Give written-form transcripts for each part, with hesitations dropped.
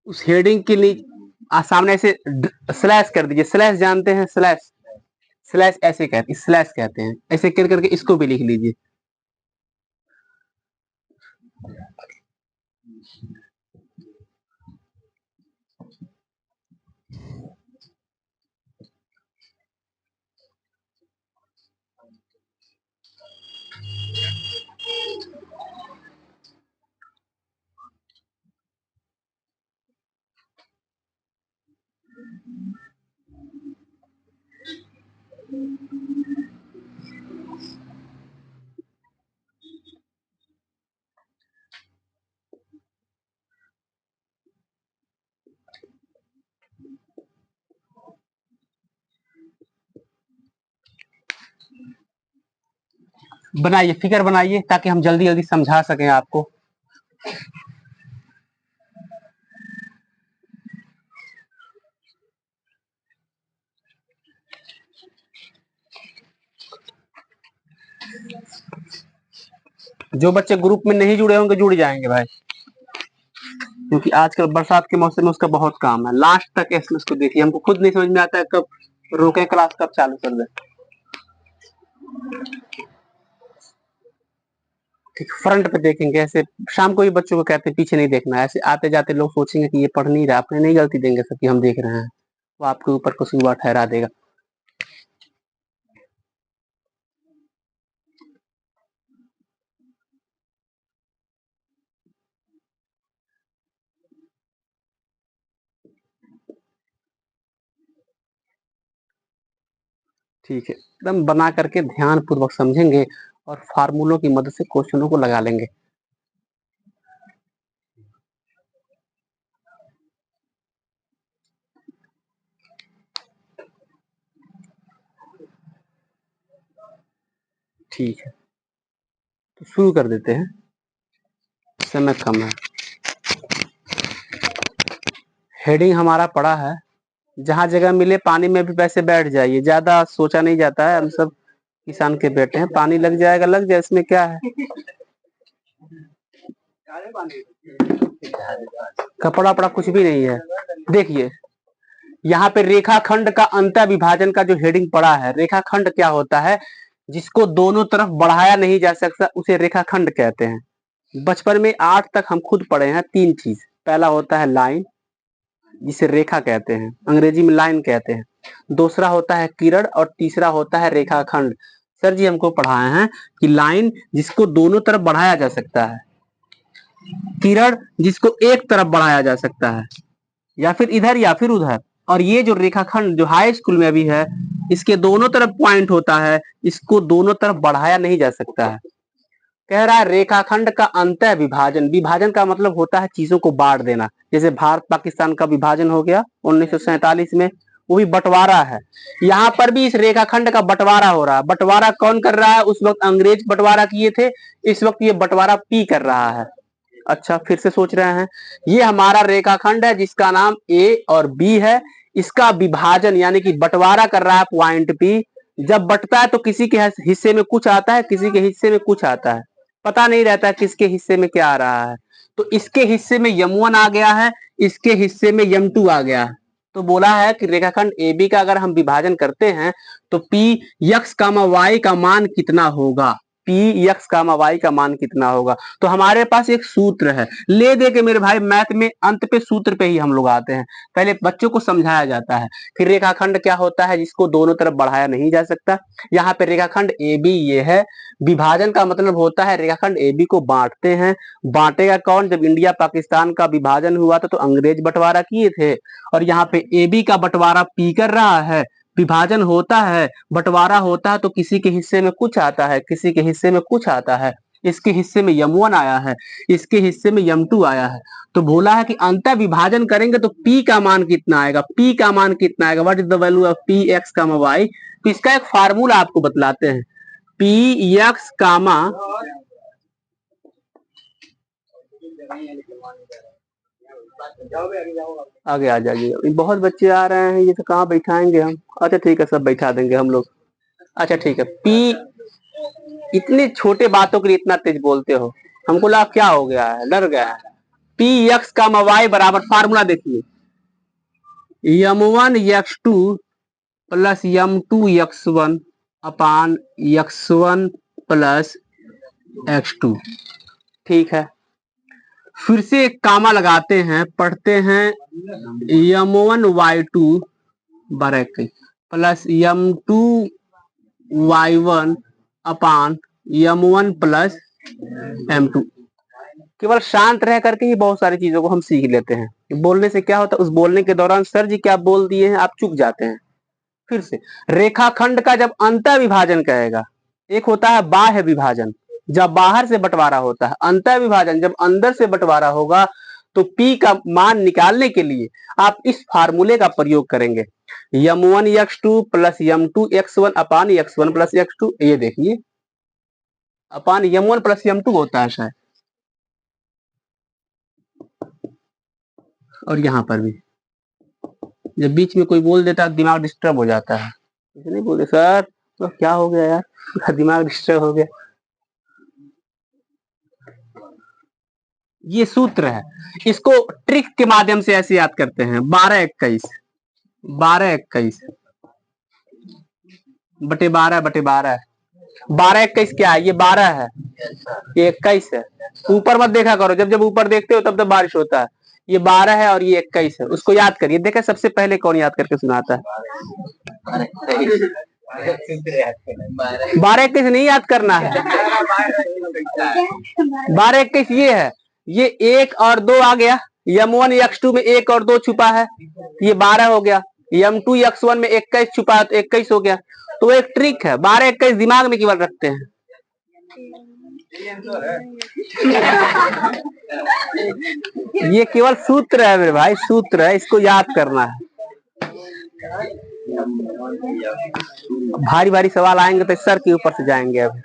उस हेडिंग के लिए सामने से स्लैश कर दीजिए। स्लैश जानते हैं? स्लैश, स्लैश ऐसे कहते हैं, स्लैश कहते हैं, ऐसे कर करके इसको भी लिख लीजिए। बनाइए, फिगर बनाइए ताकि हम जल्दी जल्दी समझा सकें आपको। जो बच्चे ग्रुप में नहीं जुड़े होंगे जुड़ जाएंगे भाई, क्योंकि आजकल बरसात के मौसम में उसका बहुत काम है। लास्ट तक एसएमएस को देखिए, हमको खुद नहीं समझ में आता है कब रोके क्लास, कब चालू कर दे। ठीक, फ्रंट पे देखेंगे। ऐसे शाम को भी बच्चों को कहते हैं पीछे नहीं देखना है। ऐसे आते जाते लोग सोचेंगे कि ये पढ़ नहीं रहा, अपने नहीं गलती देंगे सब कि हम देख रहे हैं, वो आपके ऊपर कसूरवार ठहरा देगा। ठीक है, एकदम बना करके ध्यान पूर्वक समझेंगे और फार्मूलों की मदद से क्वेश्चनों को लगा लेंगे। ठीक है, तो शुरू कर देते हैं, समय कम है। हेडिंग हमारा पड़ा है, जहां जगह मिले पानी में भी वैसे बैठ जाइए, ज्यादा सोचा नहीं जाता है, हम सब किसान के बेटे हैं। पानी लग जाएगा लग जाए, इसमें क्या है, कपड़ा वपड़ा कुछ भी नहीं है। देखिए यहाँ पे रेखाखंड का अंत विभाजन का जो हेडिंग पड़ा है, रेखाखंड क्या होता है, जिसको दोनों तरफ बढ़ाया नहीं जा सकता उसे रेखाखंड कहते हैं। बचपन में 8 तक हम खुद पढ़े हैं 3 चीज। पहला होता है लाइन, जिसे रेखा कहते हैं, अंग्रेजी में लाइन कहते हैं। दूसरा होता है किरण और तीसरा होता है रेखाखंड। सर जी हमको पढ़ाए हैं कि लाइन जिसको दोनों तरफ बढ़ाया जा सकता है, किरण जिसको एक तरफ बढ़ाया जा सकता है, या फिर इधर या फिर उधर, और ये जो रेखाखंड जो हाई स्कूल में भी है, इसके दोनों तरफ पॉइंट होता है, इसको दोनों तरफ बढ़ाया नहीं जा सकता है। कह रहा है रेखाखंड का अंत विभाजन, विभाजन का मतलब होता है चीजों को बांट देना। जैसे भारत पाकिस्तान का विभाजन हो गया 1947 में, वो भी बंटवारा है। यहाँ पर भी इस रेखाखंड का बंटवारा हो रहा है। बंटवारा कौन कर रहा है? उस वक्त अंग्रेज बंटवारा किए थे, इस वक्त ये बंटवारा पी कर रहा है। अच्छा, फिर से सोच रहे हैं, ये हमारा रेखाखंड है जिसका नाम ए और बी है, इसका विभाजन यानी कि बंटवारा कर रहा है पॉइंट पी। जब बंटता है तो किसी के हिस्से में कुछ आता है, किसी के हिस्से में कुछ आता है, पता नहीं रहता है किसके हिस्से में क्या आ रहा है। तो इसके हिस्से में यम1 आ गया है, इसके हिस्से में यम2 आ गया है। तो बोला है कि रेखाखंड ए बी का अगर हम विभाजन करते हैं तो पी यक्स कामा वाई का मान कितना होगा, पी यक्स कामा वाई का मान कितना होगा। तो हमारे पास एक सूत्र है, ले दे के मेरे भाई मैथ में अंत पे सूत्र पे ही हम लोग आते हैं। पहले बच्चों को समझाया जाता है कि रेखाखंड क्या होता है जिसको दोनों तरफ बढ़ाया नहीं जा सकता। यहाँ पे रेखाखंड ए बी ये है, विभाजन का मतलब होता है रेखाखंड ए बी को बांटते हैं। बांटेगा कौन? जब इंडिया पाकिस्तान का विभाजन हुआ था तो अंग्रेज बंटवारा किए थे, और यहाँ पे ए बी का बंटवारा पी कर रहा है। विभाजन होता है, बंटवारा होता है, तो किसी के हिस्से में कुछ आता है, किसी के हिस्से में कुछ आता है। इसके हिस्से में यम1 आया है, इसके हिस्से में यम2 आया है। तो बोला है कि अंत विभाजन करेंगे तो पी का मान कितना आएगा, पी का मान कितना आएगा, what is the value of P X comma Y. तो इसका एक फार्मूला आपको बतलाते हैं, पी एक्स कामा, आगे आ जाइए, बहुत बच्चे आ रहे हैं, ये तो कहाँ बैठाएंगे हम। अच्छा ठीक है, सब बैठा देंगे हम लोग। अच्छा ठीक है, पी इतने छोटे बातों के लिए इतना तेज बोलते हो, हमको लगा क्या हो गया है, डर गया है। पी एक्स का वाई बराबर, फार्मूला देखिए, m1 x2 plus m2 x1 अपान x1 प्लस x2। ठीक है, फिर से एक कामा लगाते हैं, पढ़ते हैं m1 y2 12 plus m2 y1 अपान m1 प्लस m2। केवल शांत रह करके ही बहुत सारी चीजों को हम सीख लेते हैं। बोलने से क्या होता है, उस बोलने के दौरान सर जी क्या बोल दिए हैं आप चुक जाते हैं। फिर से, रेखाखंड का जब अंतः विभाजन कहेगा, एक होता है बाह्य विभाजन, जब बाहर से बंटवारा होता है। अंतः विभाजन जब अंदर से बंटवारा होगा, तो P का मान निकालने के लिए आप इस फार्मूले का प्रयोग करेंगे, m1 x2 plus m2 x1 अपान x1 प्लस x2। ये देखिए, अपान m1 प्लस m2 होता है शायद, और यहां पर भी जब बीच में कोई बोल देता है दिमाग डिस्टर्ब हो जाता है। ऐसे नहीं बोलते सर, तो क्या हो गया यार, दिमाग डिस्टर्ब हो गया। ये सूत्र है, इसको ट्रिक के माध्यम से ऐसे याद करते हैं, 12 21 12 21 बटे 12 12 21 क्या है, ये 12 है, ये 21 है। ऊपर मत देखा करो, जब जब ऊपर देखते हो तब तब बारिश होता है। ये 12 है और ये 21 है, उसको याद करिए। देखा सबसे पहले कौन याद करके सुनाता है? 12 21 नहीं याद करना है, 12 21 ये है, ये 1 और 2 आ गया, m1 x2 में 1 और 2 छुपा है, ये 12 हो गया। m2 x1 में 21 छुपा है, तो 21 हो गया। तो एक ट्रिक है, 12 21 दिमाग में केवल रखते हैं। ये केवल सूत्र है मेरे भाई, सूत्र है, इसको याद करना है। भारी भारी सवाल आएंगे तो सर के ऊपर से जाएंगे। अब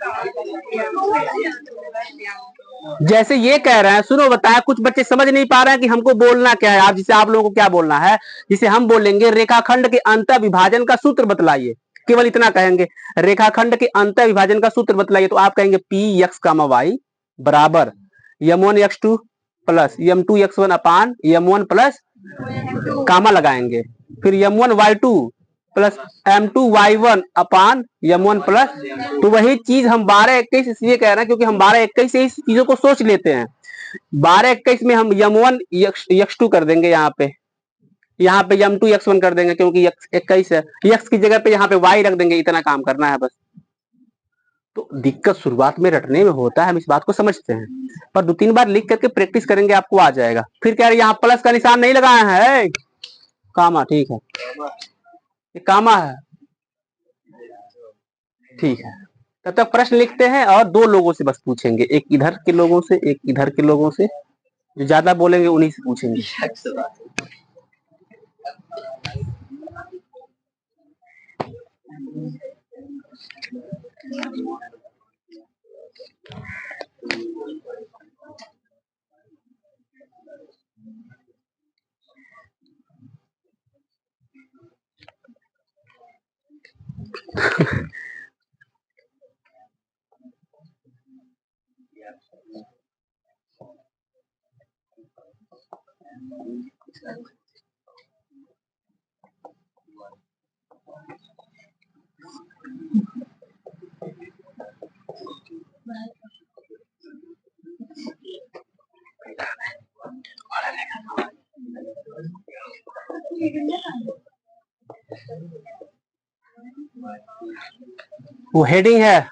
जैसे ये कह रहे हैं, सुनो बताया, कुछ बच्चे समझ नहीं पा रहे हैं कि हमको बोलना क्या है। आप जिसे आप लोगों को क्या बोलना है, जिसे हम बोलेंगे रेखाखंड के अंतः विभाजन का सूत्र बतलाइए, केवल इतना कहेंगे, रेखाखंड के अंतः विभाजन का सूत्र बतलाइए। तो आप कहेंगे पी एक्स कामा वाई बराबर m1 x2 plus m2 x1 अपान m1 प्लस कामा लगाएंगे, फिर m1 y2 plus m2 y1 अपान m1 प्लस। तो वही चीज हम 12 21 इसलिए कह रहे हैं क्योंकि हम 12 21 से इस चीजों को सोच लेते हैं। 12 21 में हम m1 x2 कर देंगे, यहाँ पे m2 x1 कर देंगे क्योंकि 21 है, x की जगह पे यहाँ पे y रख देंगे। इतना काम करना है बस। तो दिक्कत शुरुआत में रटने में होता है, हम इस बात को समझते हैं, पर 2-3 बार लिख करके प्रैक्टिस करेंगे आपको आ जाएगा। फिर कह रहे यहाँ प्लस का निशान नहीं लगाया है, कामा, ठीक है, ये कामा है, ठीक है। तब तक प्रश्न लिखते हैं और 2 लोगों से बस पूछेंगे, एक इधर के लोगों से, एक इधर के लोगों से, जो ज्यादा बोलेंगे उन्हीं से पूछेंगे। वो हेडिंग है,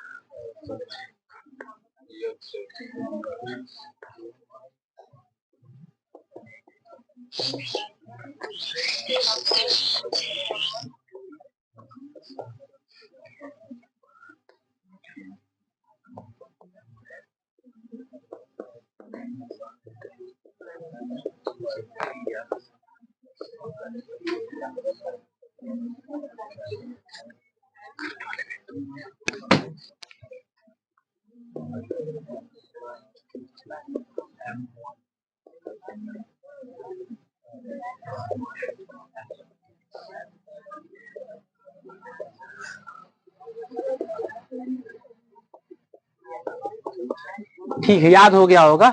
ठीक है, याद हो गया होगा।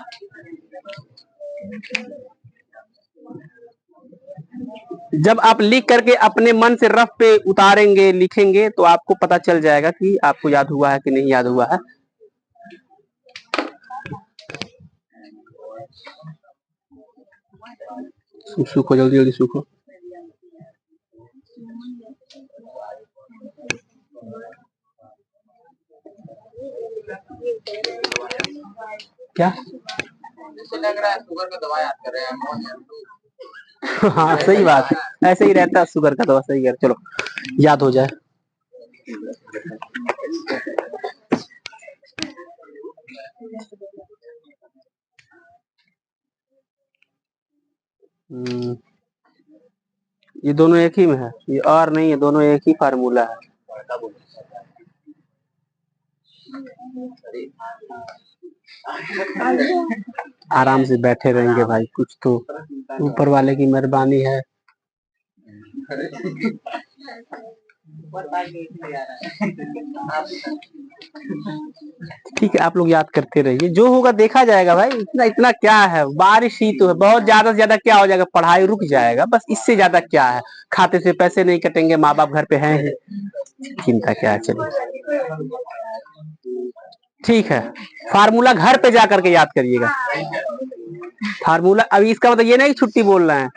जब आप लिख करके अपने मन से रफ पे उतारेंगे, लिखेंगे, तो आपको पता चल जाएगा कि आपको याद हुआ है कि नहीं याद हुआ है। सूखो, जल्दी जल्दी सूखो। क्या लग रहा है शुगर का दवा याद कर रहे हैं। हाँ सही बात है, ऐसे ही रहता है शुगर का दवा। सही है, चलो याद हो जाए। ये दोनों एक ही में है, ये और नहीं है, दोनों एक ही फार्मूला है। आराम से बैठे रहेंगे भाई, कुछ तो ऊपर वाले की मेहरबानी है। ठीक है, आप लोग याद करते रहिए, जो होगा देखा जाएगा भाई। इतना इतना क्या है, बारिश ही तो है, बहुत ज्यादा से ज्यादा क्या हो जाएगा, पढ़ाई रुक जाएगा बस, इससे ज्यादा क्या है। खाते से पैसे नहीं कटेंगे, माँ बाप घर पे हैं ही, चिंता क्या है। चलिए ठीक है, फार्मूला घर पे जा करके याद करिएगा। फार्मूला अभी इसका मतलब ये नहीं छुट्टी बोल रहे हैं,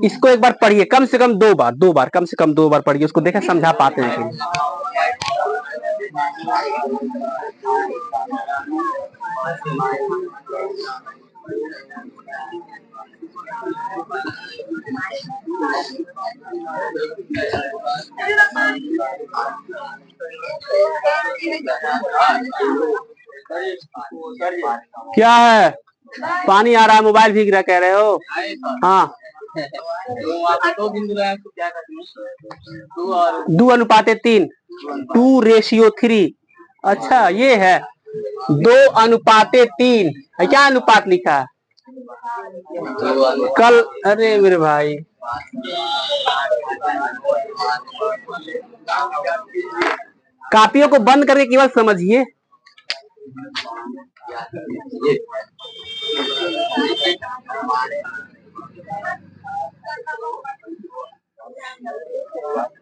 इसको एक बार पढ़िए, कम से कम दो बार कम से कम 2 बार पढ़िए, उसको देखें समझा पाते हैं कि क्या है। पानी आ रहा है, मोबाइल भीग रहा, कह रहे हो। हाँ, 2:3, 2:3। अच्छा ये है 2:3 है। क्या अनुपात लिखा है कल? अरे मेरे भाई, कापियों को बंद करके केवल समझिए।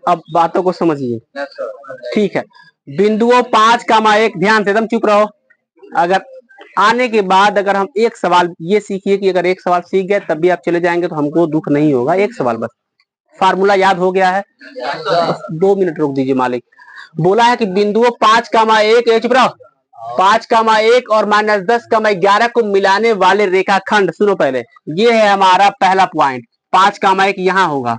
अब बातों को समझिए, ठीक है। बिंदुओं 5,1, ध्यान से, एकदम चुप रहो। अगर आने के बाद अगर हम एक सवाल ये सीखिए कि अगर एक सवाल सीख गए तब भी आप चले जाएंगे तो हमको दुख नहीं होगा। एक सवाल बस, फार्मूला याद हो गया है, बस 2 मिनट रोक दीजिए। मालिक बोला है कि बिंदुओं 5,1, चुप रहो, 5,1 और -10,11 को मिलाने वाले रेखाखंड। सुनो पहले, ये है हमारा पहला पॉइंट। 5,1 यहाँ होगा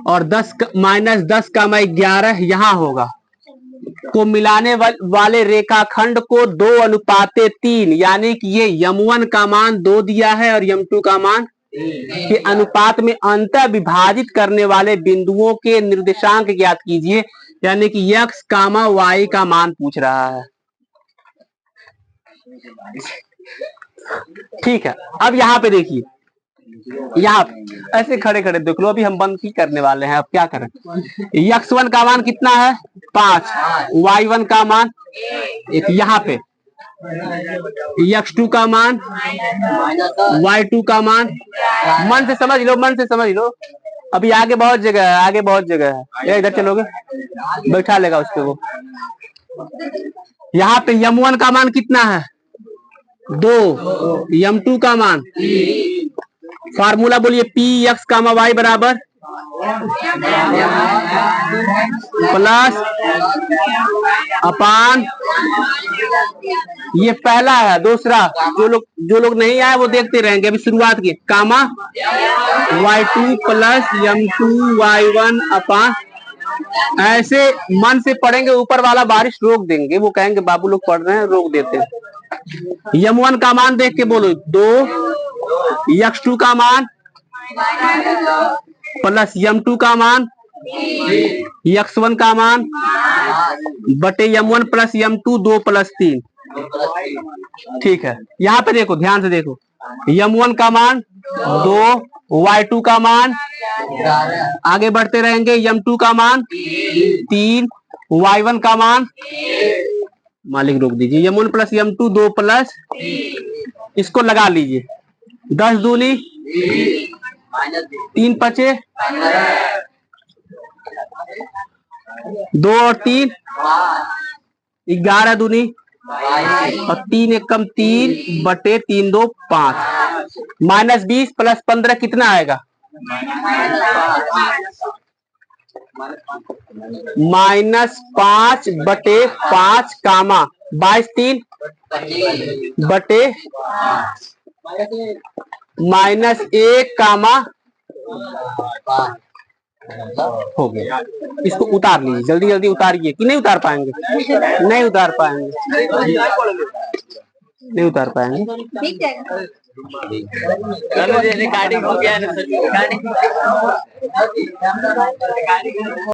और -10,11 यहाँ होगा, को मिलाने वाले रेखाखंड को 2:3, यानी कि ये यम1 का मान 2 दिया है और यम2 का मान के अनुपात में अंतर विभाजित करने वाले बिंदुओं के निर्देशांक ज्ञात कीजिए, यानी कि x, y का मान पूछ रहा है। ठीक है, अब यहाँ पे देखिए, यहाँ ऐसे खड़े खड़े देख लो, अभी हम बंद ही करने वाले हैं। अब क्या करें, x1 का मान कितना है 5, y1 का मान एक, यहाँ पे x2 का मान, y2 का मान। मन से समझ लो, मन से समझ लो। अभी आगे बहुत जगह है, आगे बहुत जगह है। ये इधर चलोगे, बैठा लेगा उसके वो। यहाँ पे यम1 का मान कितना है 2, यम2 का मान। फार्मूला बोलिए, पी एक्स कामा वाई बराबर प्लस अपान, ये पहला है। दूसरा, जो लोग नहीं आए वो देखते रहेंगे, अभी शुरुआत की, कामा y2 प्लस m2 y1 अपान। ऐसे मन से पढ़ेंगे, ऊपर वाला बारिश रोक देंगे, वो कहेंगे बाबू लोग पढ़ रहे हैं, रोक देते हैं। यम1 का मान देख के बोलो 2, x2 का मान प्लस यम2 का मान, x1 का मान बटे यम1 प्लस यम2, 2 + 3। ठीक है, यहाँ पे देखो, ध्यान से देखो, यम1 का मान 2, y2 का मान, आगे बढ़ते रहेंगे, यम2 का मान 3, y1 का मान मालिक रोक दीजिए। m1 प्लस m2 2 प्लस, इसको लगा लीजिए। 10 दूनी 3 पचे 2 और 3 11 दूनी और 3 एकम 3 बटे 3 2 5 माइनस 20 प्लस 15 कितना आएगा? -5 बटे 5 कामा 22 3 बटे -1 कामा हो गया। इसको उतार लीजिए, जल्दी जल्दी उतारिए। कि नहीं उतार पाएंगे? नहीं उतार पाएंगे, नहीं उतार पाएंगे। रिकॉर्डिंग हो गया।